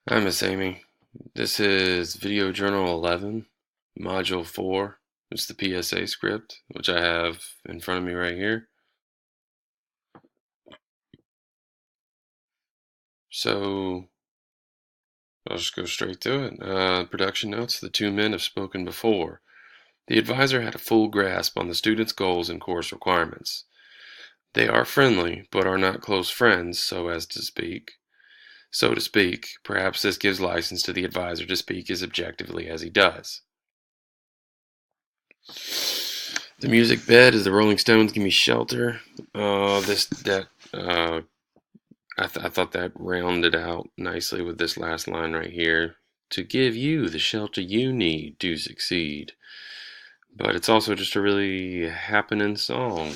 Hi, Miss Amy. This is Video Journal 11, Module 4. It's the PSA script, which I have in front of me right here. So, I'll just go straight to it. Production notes: the two men have spoken before. The advisor had a full grasp on the students' goals and course requirements. They are friendly, but are not close friends, so to speak. Perhaps this gives license to the advisor to speak as objectively as he does. The music bed is the Rolling Stones' "Give Me Shelter." I thought that rounded out nicely with this last line right here. To give you the shelter you need to succeed. But it's also just a really happening song.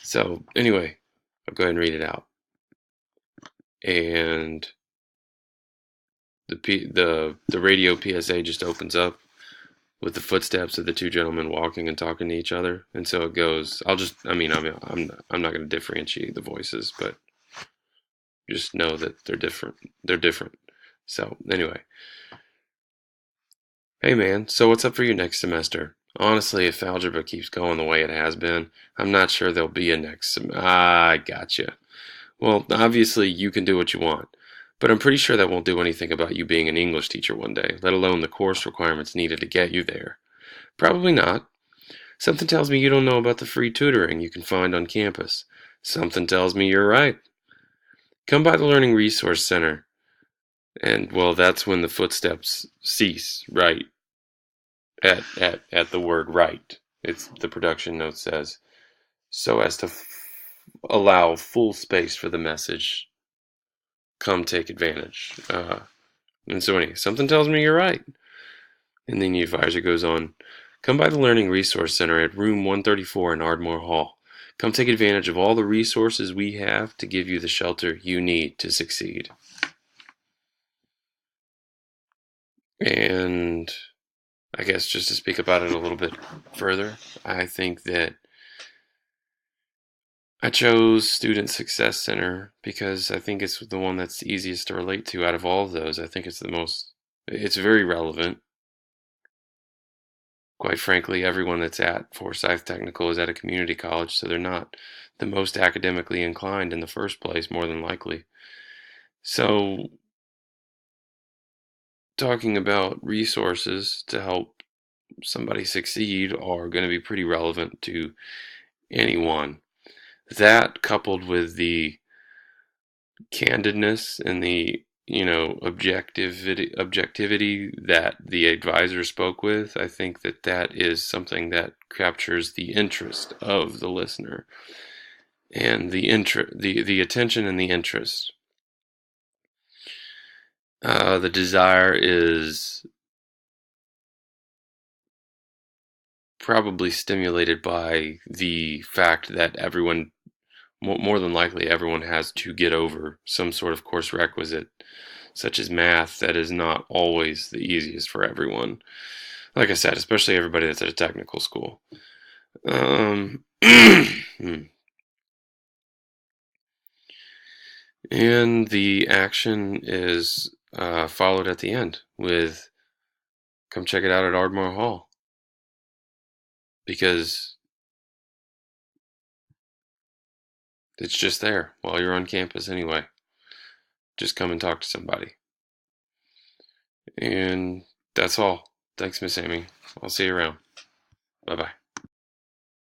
So anyway, I'll go ahead and read it out. And the radio PSA just opens up with the footsteps of the two gentlemen walking and talking to each other. And so it goes. I'm not going to differentiate the voices, but just know that they're different. They're different. So anyway, hey man, so what's up for you next semester? Honestly, if algebra keeps going the way it has been, I'm not sure there'll be a next I gotcha. Well, obviously you can do what you want, but I'm pretty sure that won't do anything about you being an English teacher one day, let alone the course requirements needed to get you there. Probably not. Something tells me you don't know about the free tutoring you can find on campus. Something tells me you're right. Come by the Learning Resource Center. And, well, that's when the footsteps cease, right at the word right. It's the production note says, so as to allow full space for the message. Come take advantage. And so anyway, something tells me you're right. And then the advisor goes on, come by the Learning Resource Center at room 134 in Ardmore Hall. Come take advantage of all the resources we have to give you the shelter you need to succeed. And I guess just to speak about it a little bit further, I think that I chose Student Success Center because I think it's the one that's easiest to relate to out of all of those. I think it's very relevant. Quite frankly, everyone that's at Forsyth Technical is at a community college, so they're not the most academically inclined in the first place, more than likely. So, talking about resources to help somebody succeed are going to be pretty relevant to anyone. That, coupled with the candidness and the objectivity that the advisor spoke with, I think that is something that captures the interest of the listener and the attention and the interest. The desire is probably stimulated by the fact that more than likely, everyone has to get over some sort of course requisite, such as math, that is not always the easiest for everyone. Like I said, especially everybody that's at a technical school. And the action is followed at the end with come check it out at Ardmore Hall. Because it's just there while you're on campus anyway. Just come and talk to somebody. And that's all. Thanks, Miss Amy. I'll see you around. Bye bye.